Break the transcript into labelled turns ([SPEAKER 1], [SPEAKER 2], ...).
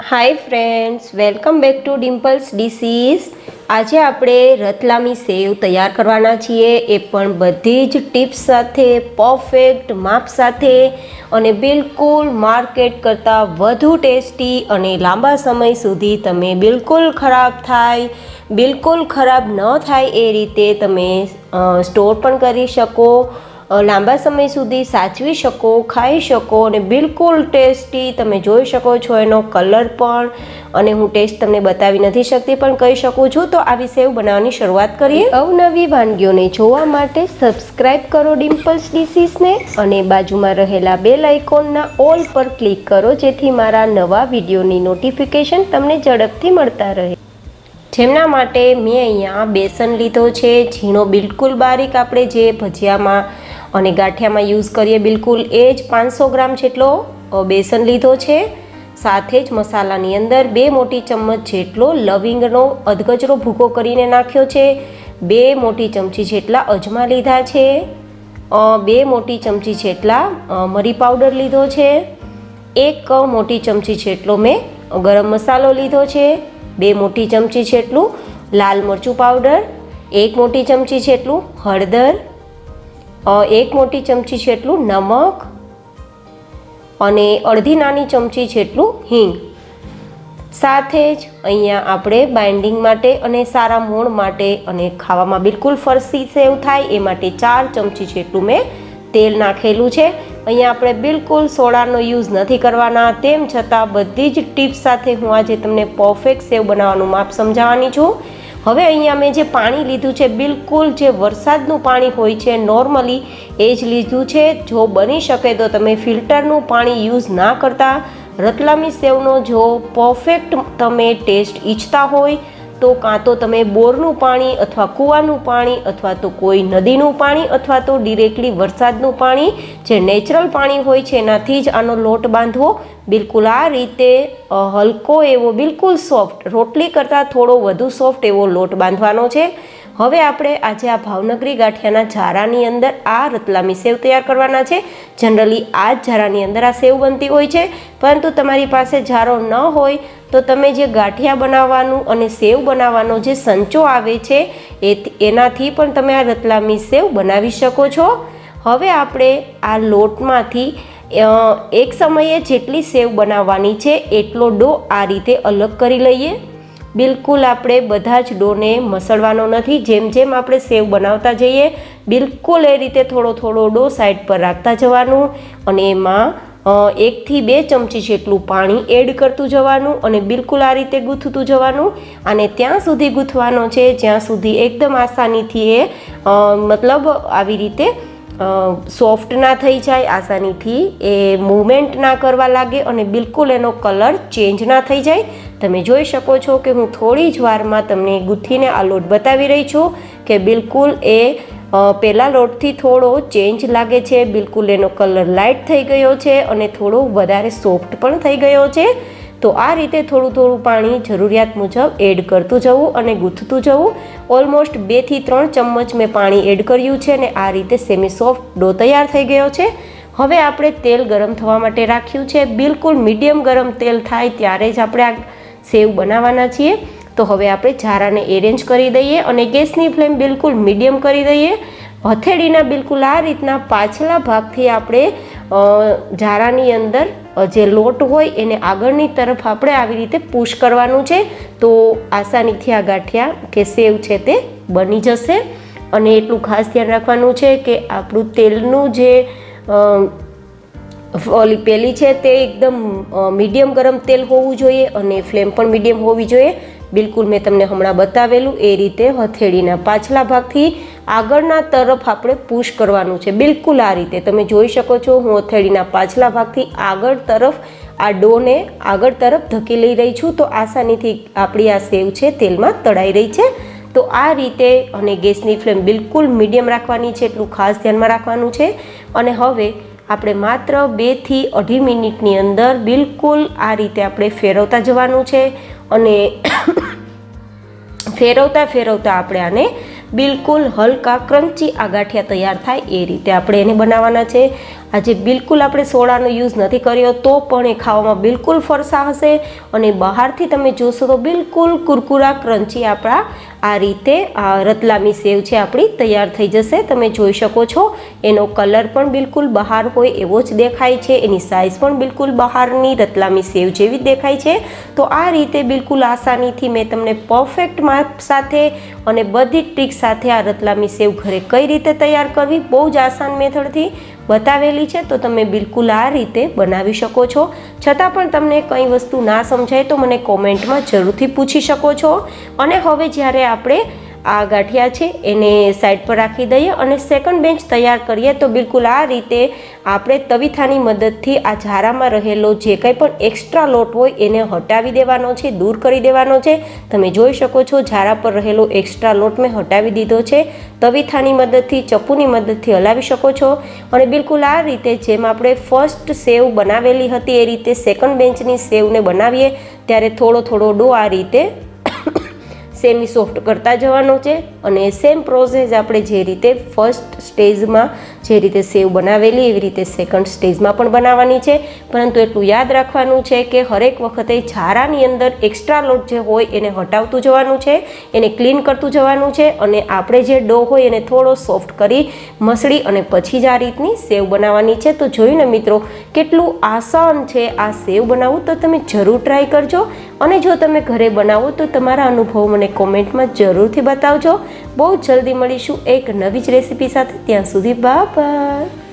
[SPEAKER 1] Hi friends, welcome back to Dimple's dishes. आज આપણે રતલામી સેવ તૈયાર કરવાના છીએ, એ પણ બધી જ ટિપ્સ સાથે, પરફેક્ટ માપ સાથે અને બિલકુલ માર્કેટ કરતાં વધુ ટેસ્ટી અને લાંબા સમય સુધી તમે બિલકુલ ખરાબ ન થાય એ રીતે તમે સ્ટોર પણ કરી શકો, લાંબા સમય સુધી સાચવી શકો, ખાઈ શકો અને બિલકુલ ટેસ્ટી તમે જોઈ શકો છો એનો કલર પણ, અને હું ટેસ્ટ તમને બતાવી નથી શકતી પણ કહી શકું છું। તો આવી સેવ બનાવવાની શરૂઆત કરીએ। અવનવી વાનગીઓને જોવા માટે સબસ્ક્રાઇબ કરો ડિમ્પલ્સ ડિશીસને અને બાજુમાં રહેલા બેલ આઇકોનના ઓલ પર ક્લિક કરો, જેથી મારા નવા વિડીયોની નોટિફિકેશન તમને ઝડપથી મળતા રહે। જેમના માટે મેં અહીંયા બેસન લીધો છે, ઝીણો બિલકુલ બારીક, આપણે જે ભજીયામાં અને ગાંઠિયામાં યુઝ કરીએ બિલકુલ એ જ 500 ગ્રામ જેટલો બેસન લીધો છે। સાથે જ મસાલાની અંદર 2 મોટી ચમચ જેટલો લવિંગનો અધગચરો ભૂકો કરીને નાખ્યો છે, 2 મોટી ચમચી જેટલા અજમા લીધા છે, 2 મોટી ચમચી જેટલા મરી પાવડર લીધો છે, 1 મોટી ચમચી જેટલો મેં ગરમ મસાલો લીધો છે, 2 મોટી ચમચી જેટલું લાલ મરચું પાવડર, 1 મોટી ચમચી જેટલું હળદર, 1 મોટી ચમચી જેટલું નમક અને અડધી નાની ચમચી જેટલું હિંગ। સાથે જ અહીંયા આપણે બાઇન્ડિંગ માટે અને સારા મોણ માટે અને ખાવામાં બિલકુલ ફરસી સેવ થાય એ માટે 4 ચમચી જેટલું મેં તેલ નાખેલું છે। અહીંયા આપણે બિલકુલ સોડાનો યુઝ નથી કરવાના, તેમ છતાં બધી જ ટિપ્સ સાથે હું આજે તમને પરફેક્ટ સેવ બનાવવાનું માપ સમજાવવાની છું। હવે અહીંયા મેં જે પાણી લીધું છે બિલકુલ જે વરસાદનું પાણી હોય છે નોર્મલી એ જ લીધું છે। જો બની શકે તો તમે ફિલ્ટરનું પાણી યુઝ ના કરતા, રતલામી સેવનો જો પરફેક્ટ તમે ટેસ્ટ ઈચ્છતા હોય તો કાં તો તમે બોરનું પાણી અથવા કૂવાનું પાણી અથવા તો કોઈ નદીનું પાણી અથવા તો ડિરેક્ટલી વરસાદનું પાણી જે નેચરલ પાણી હોય છે એનાથી જ આનો લોટ બાંધવો। બિલકુલ આ રીતે હલકો એવો, બિલકુલ સોફ્ટ, રોટલી કરતાં થોડો વધુ સોફ્ટ એવો લોટ બાંધવાનો છે। હવે આપણે આજે આ ભાવનગરી ગાંઠિયાના ઝારાની અંદર આ રતલામી સેવ તૈયાર કરવાના છે। જનરલી આ જ ઝારાની અંદર આ સેવ બનતી હોય છે, પરંતુ તમારી પાસે ઝારો ન હોય તો તમે જે ગાંઠિયા બનાવવાનું અને સેવ બનાવવાનો જે સંચો આવે છે એનાથી પણ તમે આ રતલામી સેવ બનાવી શકો છો। હવે આપણે આ લોટમાંથી એક સમયે જેટલી સેવ બનાવવાની છે એટલો ડો આ રીતે અલગ કરી લઈએ। બિલકુલ આપણે બધા જ ડોને મસળવાનો નથી, જેમ જેમ આપણે સેવ બનાવતા જઈએ બિલકુલ એ રીતે થોડો થોડો ડો સાઈડ પર રાખતા જવાનું અને એમાં 1 થી 2 ચમચી જેટલું પાણી એડ કરતું જવાનું અને બિલકુલ આ રીતે ગૂંથતું જવાનું। અને ત્યાં સુધી ગૂંથવાનો છે જ્યાં સુધી એકદમ આસાનીથી એ મતલબ આવી રીતે સોફ્ટ ના થઈ જાય, આસાનીથી એ મૂવમેન્ટ ના કરવા લાગે અને બિલકુલ એનો કલર ચેન્જ ના થઈ જાય। તમે જોઈ શકો છો કે હું થોડી જ વારમાં તમને ગૂંથીને આ લોટ બતાવી રહી છું કે બિલકુલ એ પહેલાં લોટથી થોડો ચેન્જ લાગે છે, બિલકુલ એનો કલર લાઇટ થઈ ગયો છે અને થોડો વધારે સોફ્ટ પણ થઈ ગયો છે। તો આ રીતે થોડું થોડું પાણી જરૂરિયાત મુજબ એડ કરતું જવું અને ગૂંથતું જવું। ઓલમોસ્ટ 2 થી 3 ચમચ મેં પાણી એડ કર્યું છે અને આ રીતે સેમી સોફ્ટ ડો તૈયાર થઈ ગયો છે। હવે આપણે તેલ ગરમ થવા માટે રાખ્યું છે, બિલકુલ મીડિયમ ગરમ તેલ થાય ત્યારે જ આપણે આ સેવ બનાવવાના છીએ। તો હવે આપણે ઝારાને એરેન્જ કરી દઈએ અને ગેસની ફ્લેમ બિલકુલ મીડિયમ કરી દઈએ। હથેળીના બિલકુલ આ રીતના પાછલા ભાગથી આપણે ઝારાની અંદર જે લોટ હોય એને આગળની તરફ આપણે આવી રીતે પુશ કરવાનું છે, તો આસાનીથી આ ગાંઠિયા કે સેવ છે તે બની જશે। અને એટલું ખાસ ધ્યાન રાખવાનું છે કે આપણું તેલનું જે ઓલી પેલી છે તે એકદમ મીડિયમ ગરમ તેલ હોવું જોઈએ અને ફ્લેમ પણ મીડિયમ હોવી જોઈએ। બિલકુલ મેં તમને હમણાં બતાવેલું એ રીતે હથેળીના પાછલા ભાગથી આગળના તરફ આપણે પુશ કરવાનું છે, બિલકુલ આ રીતે તમે જોઈ શકો છો। હું હથેળીના પાછલા ભાગથી આગળ તરફ આ ડોને આગળ તરફ ધકેલી રહી છું, તો આસાનીથી આપણી આ સેવ છે તેલમાં તળાઈ રહી છે। તો આ રીતે અને ગેસની ફ્લેમ બિલકુલ મીડિયમ રાખવાની છે, એટલું ખાસ ધ્યાનમાં રાખવાનું છે। અને હવે આપણે માત્ર 2 થી 2.5 મિનિટની અંદર બિલકુલ આ રીતે આપણે ફેરવતા જવાનું છે અને ફેરવતા ફેરવતા આપણે આને બિલકુલ હલકા ક્રન્ચી આ ગાંઠિયા તૈયાર થાય એ રીતે આપણે એને બનાવવાના છે। આજે બિલકુલ આપણે સોડાનો યુઝ નથી કર્યો તો પણ એ ખાવામાં બિલકુલ ફરસા હશે અને બહારથી તમે જોશો તો બિલકુલ કુરકુરા ક્રન્ચી આપણા આ રીતે રતલામી સેવ છે આપણી તૈયાર થઈ જશે। તમે જોઈ શકો છો એનો કલર પણ બિલકુલ બહાર હોય એવો જ દેખાય છે, એની સાઇઝ પણ બિલકુલ બહારની રતલામી સેવ જેવી જ દેખાય છે। તો આ રીતે બિલકુલ આસાનીથી મેં તમને પરફેક્ટ માપ સાથે અને બધી ટ્રીક સાથે આ રતલામી સેવ ઘરે કઈ રીતે તૈયાર કરવી બહુ જ આસાન મેથડથી બતાવેલી છે। તો તમે બિલકુલ આ રીતે બનાવી શકો છો। છતાં પણ તમને કંઈ વસ્તુ ના સમજાય તો મને કોમેન્ટમાં જરૂરથી પૂછી શકો છો। અને હવે જ્યારે આપણે આ ગાંઠિયા છે એને સાઈડ પર રાખી દઈએ અને સેકન્ડ બેચ તૈયાર કરીએ તો બિલકુલ આ રીતે આપણે તવીથાની મદદથી આ ઝારામાં રહેલો જે કંઈ પણ એક્સ્ટ્રા લોટ હોય એને હટાવી દેવાનો છે, દૂર કરી દેવાનો છે। તમે જોઈ શકો છો ઝારા પર રહેલો એક્સ્ટ્રા લોટ મેં હટાવી દીધો છે। તવીથાની મદદથી, ચપ્પુની મદદથી હલાવી શકો છો અને બિલકુલ આ રીતે જેમ આપણે ફર્સ્ટ સેવ બનાવેલી હતી એ રીતે સેકન્ડ બેચની સેવને બનાવીએ ત્યારે થોડો થોડો ડો આ રીતે સેમી સોફ્ટ કરતા જવાનો છે અને સેમ પ્રોસેસ આપણે જે રીતે ફર્સ્ટ સ્ટેજમાં જે રીતે સેવ બનાવેલી એવી રીતે સેકન્ડ સ્ટેજમાં પણ બનાવવાની છે। પરંતુ એટલું યાદ રાખવાનું છે કે હરેક વખતે ઝારાની અંદર એક્સ્ટ્રા લોટ જે હોય એને હટાવતું જવાનું છે, એને ક્લીન કરતું જવાનું છે અને આપણે જે ડો હોય એને થોડો સોફ્ટ કરી મસળી અને પછી જ આ રીતની સેવ બનાવવાની છે। તો જોયું ને મિત્રો કેટલું આસાન છે આ સેવ બનાવવું, તો તમે જરૂર ટ્રાય કરજો અને જો તમે ઘરે બનાવો તો તમારા અનુભવ મને કોમેન્ટમાં જરૂરથી બતાવજો। બહુ જલ્દી મળીશું એક નવી જ રેસીપી સાથે, ત્યાં સુધી બાય બાય।